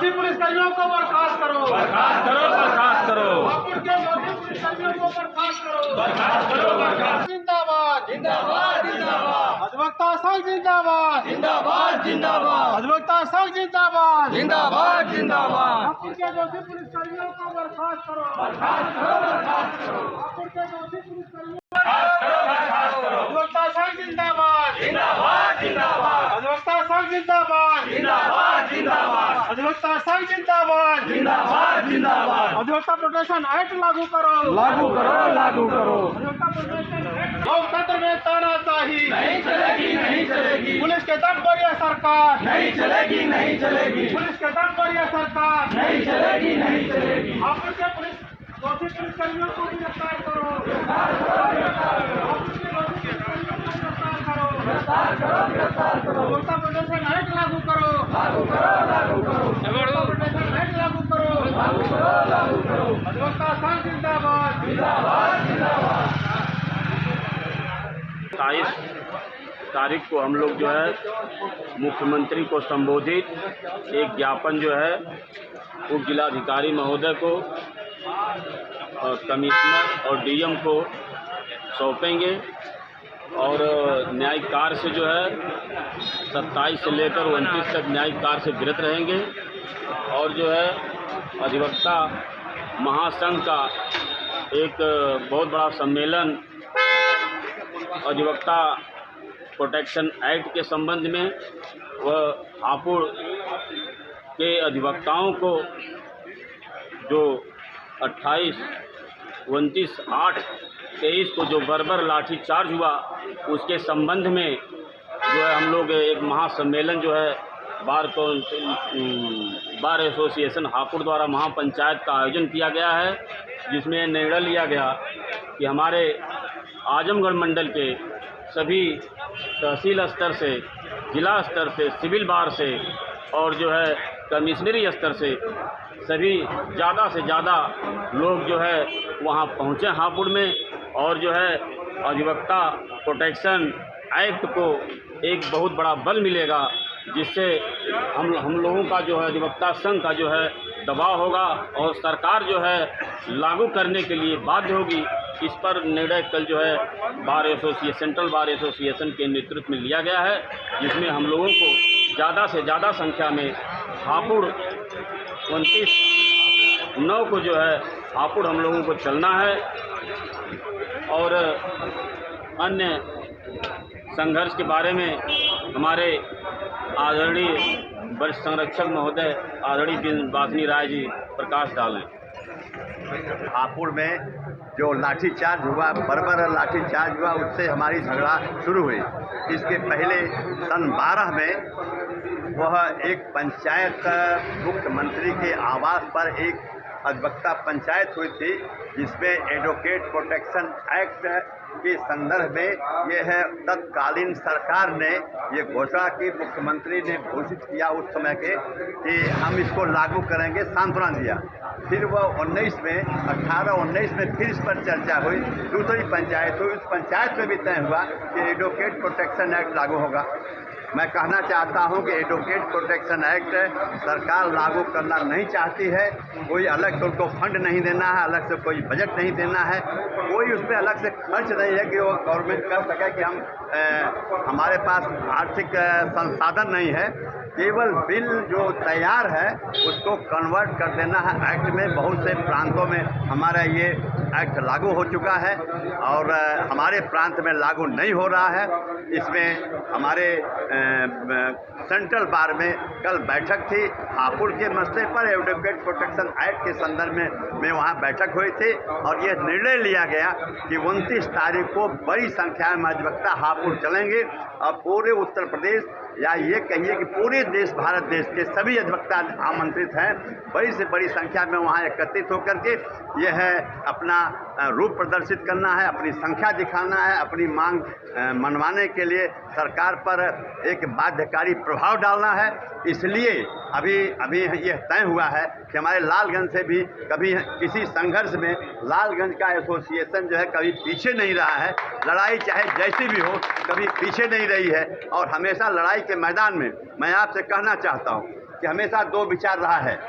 दोषी पुलिसकर्मियों को बर्खास्त करो, बर्खास्त करो, बर्खास्त करो, हापुड़ के दोषी पुलिसकर्मियों को बर्खास्त करो, बर्खास्त करो, बर्खास्त। जिंदाबाद जिंदाबाद, जिंदाबाद, अधिवक्ता संघ जिंदाबाद, जिंदाबाद, जिंदाबाद, अधिवक्ता संघ जिंदाबाद, जिंदाबाद, जिंदाबाद। हापुड़ के दोषी पुलिसकर्मियों को बर्खास्त करो, बर्खास्त करो, बर्खास्त करो, हापुड़ के दोषी पुलिसकर्मियों बर्खास्त करो, बर्खास्त करो। अधिवक्ता संघ जिंदाबाद, जिंदाबाद, जिंदाबाद, अधिवक्ता संघ जिंदाबाद, जिंदाबाद, जिंदाबाद, अधिवक्ता संघ जिंदाबाद, जिंदाबाद, जिंदाबाद। अधिवक्ता प्रोटेक्शन एक्ट लागू करो, लागू करो, लागू करो। अधिवक्ता प्रोटेक्शन एक्ट लोकतंत्र में तानाशाही नहीं चलेगी, नहीं चलेगी, पुलिस के दम पर यह सरकार, नहीं चलेगी, नहीं चलेगी, पुलिस के दम पर यह सरकार, नहीं चलेगी, नहीं चलेगी। हापुड़ के पुलिस दोषी पुलिसकर्मियों को गिरफ्तार करो, हापुड़ के दोषी पुलिसकर्मियों को गिरफ्तार करो, गिरफ्तार करो, गिरफ्तार करो, अधिवक्ता प्रोटेक्शन एक्ट लागू करो, लागू करो, लागू करो, अधिवक्ता प्रोटेक्शन एक्ट लागू करो, लागू करो, लागू करो। अधिवक्ता संघ जिंदाबाद, जिंदाबाद, जिंदाबाद। 27 तारीख को हम लोग जो है मुख्यमंत्री को संबोधित एक ज्ञापन जो है उप जिलाधिकारी महोदय को और कमिश्नर और डीएम को सौंपेंगे और न्यायिक कार्य से जो है 27 से लेकर 29 तक न्यायिक कार्य से विरत रहेंगे और जो है अधिवक्ता महासंघ का एक बहुत बड़ा सम्मेलन अधिवक्ता प्रोटेक्शन एक्ट के संबंध में वह हापुड़ के अधिवक्ताओं को जो 28, 29, 8, 23 को जो बर्बर लाठीचार्ज हुआ उसके संबंध में जो है हम लोग एक महासम्मेलन जो है बार एसोसिएशन हापुड़ द्वारा महापंचायत का आयोजन किया गया है, जिसमें निर्णय लिया गया कि हमारे आजमगढ़ मंडल के सभी तहसील स्तर से, जिला स्तर से, सिविल बार से और जो है कमिश्नरी स्तर से सभी ज़्यादा से ज़्यादा लोग जो है वहाँ पहुँचे हापुड़ में और जो है अधिवक्ता प्रोटेक्शन एक्ट को एक बहुत बड़ा बल मिलेगा, जिससे हम लोगों का जो है अधिवक्ता संघ का जो है दबाव होगा और सरकार जो है लागू करने के लिए बाध्य होगी। इस पर निर्णय कल जो है सेंट्रल बार एसोसिएशन के नेतृत्व में लिया गया है, जिसमें हम लोगों को ज़्यादा से ज़्यादा संख्या में हापुड़ 29/9 को जो है हापुड़ हम लोगों को चलना है और अन्य संघर्ष के बारे में हमारे आदरणीय वरिष्ठ संरक्षक महोदय आदरणीय वासनी राय जी प्रकाश डालें। हापुड़ में जो लाठीचार्ज हुआ, बर्बर लाठीचार्ज हुआ, उससे हमारी झगड़ा शुरू हुई। इसके पहले सन 12 में वह एक पंचायत मुख्यमंत्री के आवास पर एक अधिवक्ता पंचायत हुई थी, जिसमें एडवोकेट प्रोटेक्शन एक्ट के संदर्भ में यह है तत्कालीन सरकार ने ये घोषणा की, मुख्यमंत्री ने घोषित किया उस समय के कि हम इसको लागू करेंगे, सांत्वना दिया। फिर वह 19 में 18-19 में फिर इस पर चर्चा हुई, दूसरी पंचायत हुई, उस पंचायत में भी तय हुआ कि एडवोकेट प्रोटेक्शन एक्ट लागू होगा। मैं कहना चाहता हूं कि एडवोकेट प्रोटेक्शन एक्ट सरकार लागू करना नहीं चाहती है। कोई अलग से उनको फंड नहीं देना है, अलग से कोई बजट नहीं देना है, कोई उसमें अलग से खर्च नहीं है कि वो गवर्नमेंट कर सके कि हम हमारे पास आर्थिक संसाधन नहीं है। केवल बिल जो तैयार है उसको कन्वर्ट कर देना है एक्ट में। बहुत से प्रांतों में हमारा ये एक्ट लागू हो चुका है और हमारे प्रांत में लागू नहीं हो रहा है। इसमें हमारे सेंट्रल बार में कल बैठक थी हापुड़ के मसले पर, एडवोकेट प्रोटेक्शन एक्ट के संदर्भ में वहाँ बैठक हुई थी और ये निर्णय लिया गया कि 29 तारीख को बड़ी संख्या में अधिवक्ता हापुड़ चलेंगे और पूरे उत्तर प्रदेश या ये कहिए कि पूरे देश, भारत देश के सभी अधिवक्ता आमंत्रित हैं। बड़ी से बड़ी संख्या में वहाँ एकत्रित होकर के यह है अपना रूप प्रदर्शित करना है, अपनी संख्या दिखाना है, अपनी मांग मनवाने के लिए सरकार पर एक बाध्यकारी प्रभाव डालना है। इसलिए अभी यह तय हुआ है कि हमारे लालगंज से भी कभी किसी संघर्ष में लालगंज का एसोसिएशन जो है कभी पीछे नहीं रहा है। लड़ाई चाहे जैसी भी हो कभी पीछे नहीं रही है और हमेशा लड़ाई के मैदान में मैं आपसे कहना चाहता हूँ कि हमेशा दो विचार रहा है।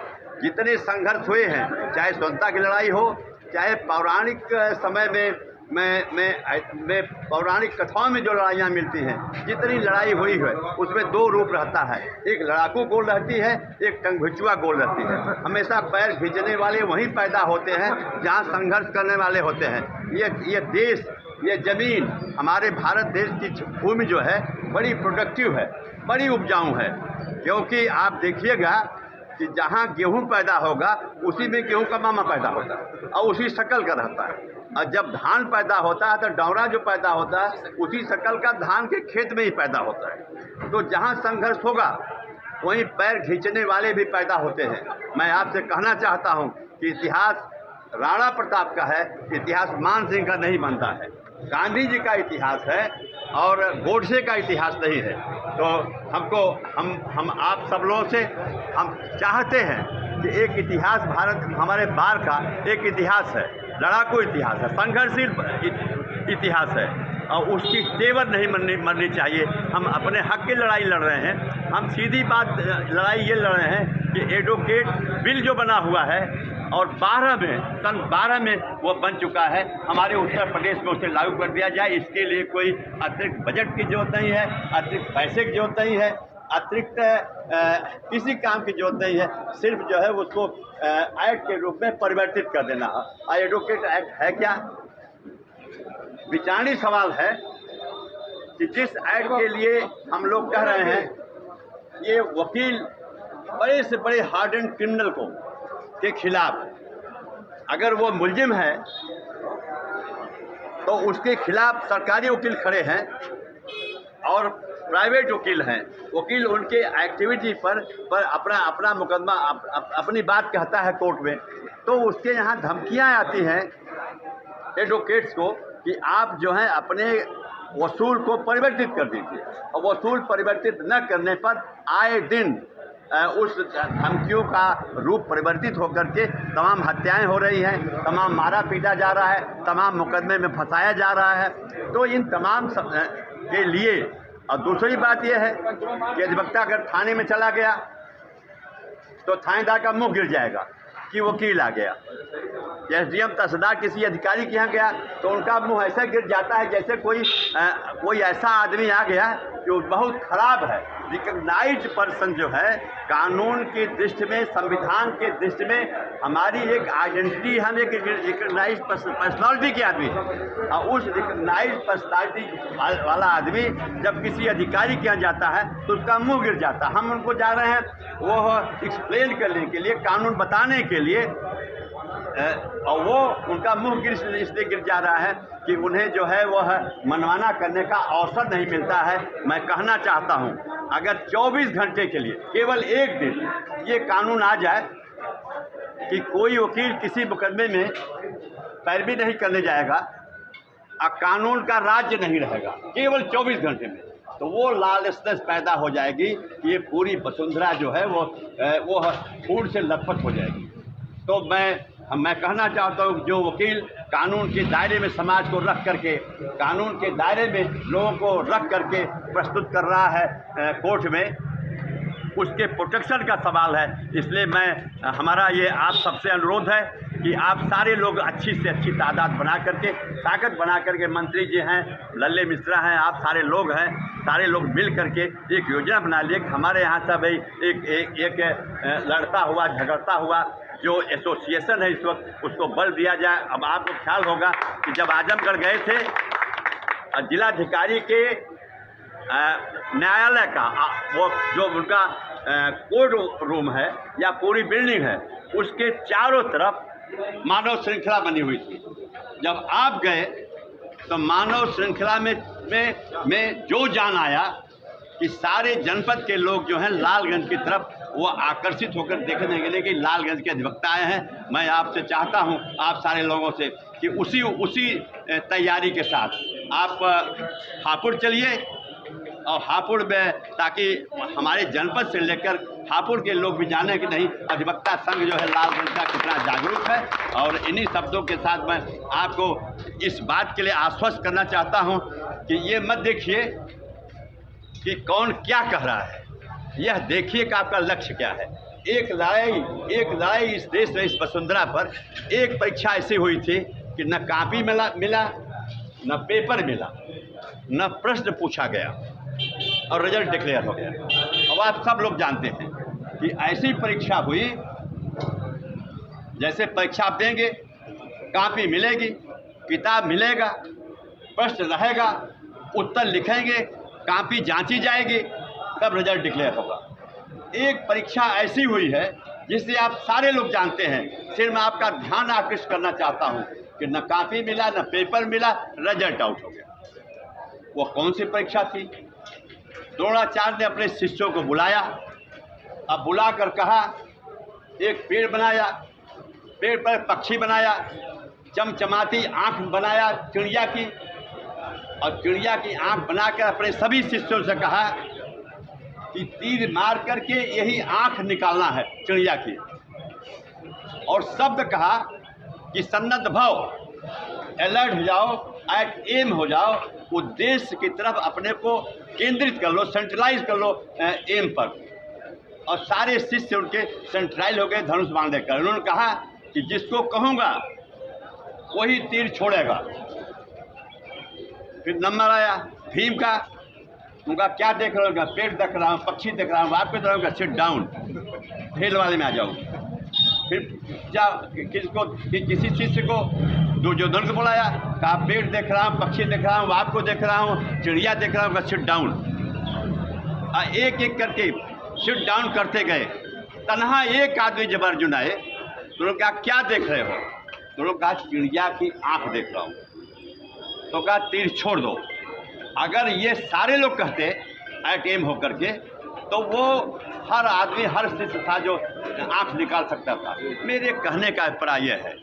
जितने संघर्ष हुए हैं, चाहे स्वतंत्रता की लड़ाई हो, चाहे पौराणिक समय में पौराणिक कथाओं में जो लड़ाइयाँ मिलती हैं, जितनी लड़ाई हुई है उसमें दो रूप रहता है। एक लड़ाकू गोल रहती है, एक टंगभिचुआ गोल रहती है। हमेशा पैर खींचने वाले वहीं पैदा होते हैं जहाँ संघर्ष करने वाले होते हैं। ये देश, ये ज़मीन, हमारे भारत देश की भूमि जो है बड़ी प्रोडक्टिव है, बड़ी उपजाऊ है। क्योंकि आप देखिएगा कि जहाँ गेहूँ पैदा होगा उसी में गेहूँ का मामा पैदा होता है और उसी शक्ल का रहता है। और जब धान पैदा होता है तो डौरा जो पैदा होता है उसी शक्ल का धान के खेत में ही पैदा होता है। तो जहाँ संघर्ष होगा वहीं पैर खींचने वाले भी पैदा होते हैं। मैं आपसे कहना चाहता हूँ कि इतिहास राणा प्रताप का है, इतिहास मान सिंह का नहीं बनता है। गांधी जी का इतिहास है और गोडसे का इतिहास नहीं है। तो हम आप सब लोगों से हम चाहते हैं कि एक इतिहास, भारत हमारे बार का एक इतिहास है, लड़ाकू इतिहास है, संघर्षशील इतिहास है और उसकी तेवर नहीं मरनी चाहिए। हम अपने हक की लड़ाई लड़ रहे हैं। हम सीधी बात लड़ाई ये लड़ रहे हैं कि एडवोकेट बिल जो बना हुआ है और सन 12 में वो बन चुका है, हमारे उत्तर प्रदेश में उसे लागू कर दिया जाए। इसके लिए कोई अतिरिक्त बजट की जरूरत नहीं है, अतिरिक्त पैसे की जरूरत नहीं है, अतिरिक्त किसी काम की जरूरत नहीं है। सिर्फ जो है उसको एक्ट के रूप में परिवर्तित कर देना है। एडवोकेट एक्ट है क्या? विचारणीय सवाल है कि जिस एक्ट के लिए हम लोग कह रहे हैं, ये वकील बड़े से बड़े हार्डेंड क्रिमिनल के खिलाफ अगर वो मुलजिम है तो उसके खिलाफ सरकारी वकील खड़े हैं और प्राइवेट वकील हैं। वकील उनके एक्टिविटी पर अपना मुकदमा अपनी बात कहता है कोर्ट में, तो उसके यहाँ धमकियाँ आती हैं एडवोकेट्स को कि आप जो हैं अपने वसूल को परिवर्तित कर दीजिए। और वसूल परिवर्तित न करने पर आए दिन उस धमकियों का रूप परिवर्तित होकर के तमाम हत्याएं हो रही हैं, तमाम मारा पीटा जा रहा है, तमाम मुकदमे में फंसाया जा रहा है। तो इन तमाम के लिए, और दूसरी बात यह है कि अधिवक्ता अगर थाने में चला गया तो थानेदार का मुंह गिर जाएगा कि वकील आ गया। एसडीएम तहसीलदार किसी अधिकारी के यहाँ गया तो उनका मुंह ऐसा गिर जाता है जैसे कोई ऐसा आदमी आ गया जो बहुत खराब है। रिकग्नाइज्ड पर्सन जो है, कानून की दृष्टि में, संविधान के दृष्टि में हमारी एक आइडेंटिटी, हम एक रिकग्नाइज्ड पर्सनालिटी के आदमी है। और उस रिकग्नाइज्ड पर्सनालिटी वाला आदमी जब किसी अधिकारी के यहाँ जाता है तो उसका मुंह गिर जाता है। हम उनको जा रहे हैं वो एक्सप्लेन करने के लिए, कानून बताने के लिए, और वो उनका मुंह इसलिए गिर जा रहा है कि उन्हें जो है वह मनमाना करने का अवसर नहीं मिलता है। मैं कहना चाहता हूं, अगर 24 घंटे के लिए केवल एक दिन ये कानून आ जाए कि कोई वकील किसी मुकदमे में पैरवी नहीं करने जाएगा और कानून का राज्य नहीं रहेगा केवल 24 घंटे में, तो वो लॉलेसनेस पैदा हो जाएगी। ये पूरी वसुंधरा जो है वो फूट से लथपथ हो जाएगी। तो मैं कहना चाहता हूँ जो वकील कानून के दायरे में समाज को रख करके, कानून के दायरे में लोगों को रख करके प्रस्तुत कर रहा है कोर्ट में, उसके प्रोटेक्शन का सवाल है। इसलिए हमारा ये आप सबसे अनुरोध है कि आप सारे लोग अच्छी से अच्छी तादाद बना करके, ताकत बना करके, मंत्री जी हैं, लल्ले मिश्रा हैं, आप सारे लोग हैं, सारे लोग मिल करके एक योजना बना लिए कि हमारे यहाँ सब एक लड़ता हुआ, झगड़ता हुआ जो एसोसिएशन है इस वक्त, उसको बल दिया जाए। अब आपको ख्याल होगा कि जब आजमगढ़ गए थे, जिलाधिकारी के न्यायालय का वो जो उनका कोर्ट रूम है या पूरी बिल्डिंग है, उसके चारों तरफ मानव श्रृंखला बनी हुई थी। जब आप गए तो मानव श्रृंखला में जो जान आया कि सारे जनपद के लोग जो हैं लालगंज की तरफ वो आकर्षित होकर देखने के लिए कि लालगंज के अधिवक्ता आए हैं। मैं आपसे चाहता हूं, आप सारे लोगों से, कि उसी तैयारी के साथ आप हापुड़ चलिए और हापुड़ में, ताकि हमारे जनपद से लेकर हापुड़ के लोग भी जाने कि नहीं अधिवक्ता संघ जो है लालगंज का कितना जागरूक है। और इन्हीं शब्दों के साथ मैं आपको इस बात के लिए आश्वस्त करना चाहता हूं कि ये मत देखिए कि कौन क्या कह रहा है। यह देखिए कि आपका लक्ष्य क्या है। एक लड़ाई इस देश में, इस वसुंधरा पर एक परीक्षा ऐसी हुई थी कि न कॉपी मिला न पेपर मिला, न प्रश्न पूछा गया और रिजल्ट डिक्लेयर हो गया। अब आप सब लोग जानते हैं कि ऐसी परीक्षा हुई, जैसे परीक्षा आप देंगे, कॉपी मिलेगी, किताब मिलेगा, प्रश्न रहेगा, उत्तर लिखेंगे, कॉपी जांची जाएगी, तब रिजल्ट डिक्लेयर होगा। एक परीक्षा ऐसी हुई है जिसे आप सारे लोग जानते हैं, सिर्फ मैं आपका ध्यान आकृष्ट करना चाहता हूं कि न कॉपी मिला न पेपर मिला, रिजल्ट आउट हो गया। वो कौन सी परीक्षा थी? द्रोणाचार्य ने अपने शिष्यों को बुलाया। अब बुलाकर कहा, एक पेड़ बनाया, पेड़ पर पक्षी बनाया, चमचमाती आंख बनाया चिड़िया की, और चिड़िया की आंख बनाकर अपने सभी शिष्यों से कहा कि तीर मार करके यही आंख निकालना है चिड़िया की, और शब्द कहा कि सन्नद्ध भव, अलर्ट हो जाओ, एट एम हो जाओ, उद्देश्य की तरफ अपने को केंद्रित कर लो, सेंट्रलाइज कर लो एम पर। और सारे शिष्य उनके सेंट्रलाइज हो गए धनुष बांधे कर। उन्होंने कहा कि जिसको कहूँगा वही तीर छोड़ेगा। फिर नंबर आया भीम का, उनका क्या देख रहा हूँ? पेड़ देख रहा हूँ, पक्षी देख रहा हूँ, आपके तरह का सिट डाउन, खेल वाले में आ जाऊँ। फिर किसी शिष्य को दुर्योधन को बुलाया, कहा पेड़ देख रहा हूँ, पक्षी देख रहा हूँ, आपको देख रहा हूँ, चिड़िया देख रहा हूँ, सिट डाउन। एक एक करके सिट डाउन करते गए। तन्हा एक आदमी जब अर्जुन आए तो लोग कहा क्या देख रहे हो? तो लोग कहा चिड़िया की आंख देख रहा हूँ। तो कहा तीर छोड़ दो। अगर ये सारे लोग कहते एट एम होकर के, तो वो हर आदमी, हर शिष्य था जो आंख निकाल सकता था। मेरे कहने का अभिप्राय यह है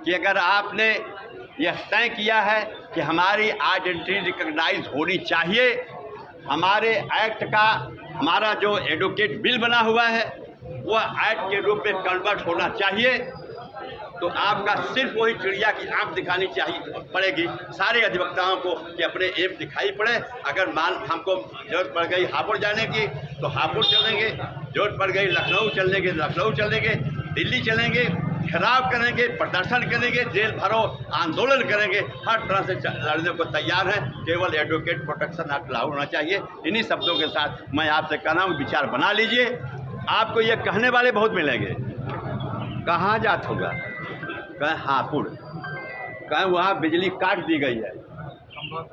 कि अगर आपने यह तय किया है कि हमारी आइडेंटिटी रिकॉग्नाइज होनी चाहिए, हमारे एक्ट का, हमारा जो एडवोकेट बिल बना हुआ है वह एक्ट के रूप में कन्वर्ट होना चाहिए, तो आपका सिर्फ वही चिड़िया की आंख दिखानी चाहिए पड़ेगी सारे अधिवक्ताओं को कि अपने एम दिखाई पड़े। अगर हमको जरूरत पड़ गई हापुड़ जाने की तो हापुड़ चलेंगे, जरूरत पड़ गई लखनऊ चलने की तो लखनऊ चलेंगे, दिल्ली चलेंगे, घेराव करेंगे, प्रदर्शन करेंगे, जेल भरो आंदोलन करेंगे, हर तरह से लड़ने को तैयार है। केवल एडवोकेट प्रोटेक्शन एक्ट लागू होना चाहिए। इन्हीं शब्दों के साथ मैं आपसे कह रहा हूँ, विचार बना लीजिए। आपको ये कहने वाले बहुत मिलेंगे, कहाँ जात होगा, कहीं हापुड़, कहीं वहाँ बिजली काट दी गई है,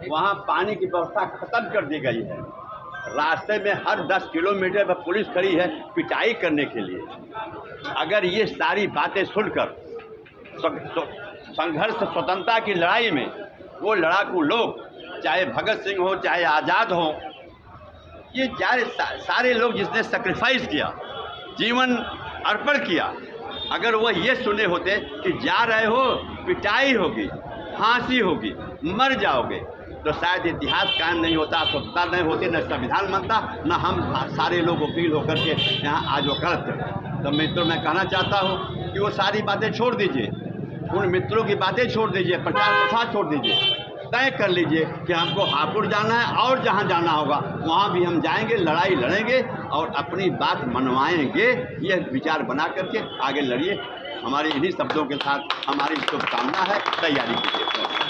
वहाँ पानी की व्यवस्था खत्म कर दी गई है, रास्ते में हर 10 किलोमीटर पर पुलिस खड़ी है पिटाई करने के लिए। अगर ये सारी बातें सुनकर संघर्ष स्वतंत्रता की लड़ाई में वो लड़ाकू लोग, चाहे भगत सिंह हो, चाहे आज़ाद हो, ये सारे लोग जिसने सेक्रीफाइस किया, जीवन अर्पण किया, अगर वो ये सुने होते कि जा रहे हो, पिटाई होगी, फांसी होगी, मर जाओगे, तो शायद इतिहास कायम नहीं होता, स्वतंत्रता नहीं होती, न संविधान बनता, न हम सारे लोग वकील होकर के यहाँ आज वकालत। तो मित्रों, मैं कहना चाहता हूँ कि वो सारी बातें छोड़ दीजिए, उन मित्रों की बातें छोड़ दीजिए, प्रचार प्रसार छोड़ दीजिए, तय कर लीजिए कि हमको हापुड़ जाना है और जहाँ जाना होगा वहाँ भी हम जाएंगे, लड़ाई लड़ेंगे और अपनी बात मनवाएंगे। यह विचार बना करके आगे लड़िए। हमारी इन्हीं शब्दों के साथ हमारी शुभकामना है, तैयारी कीजिए।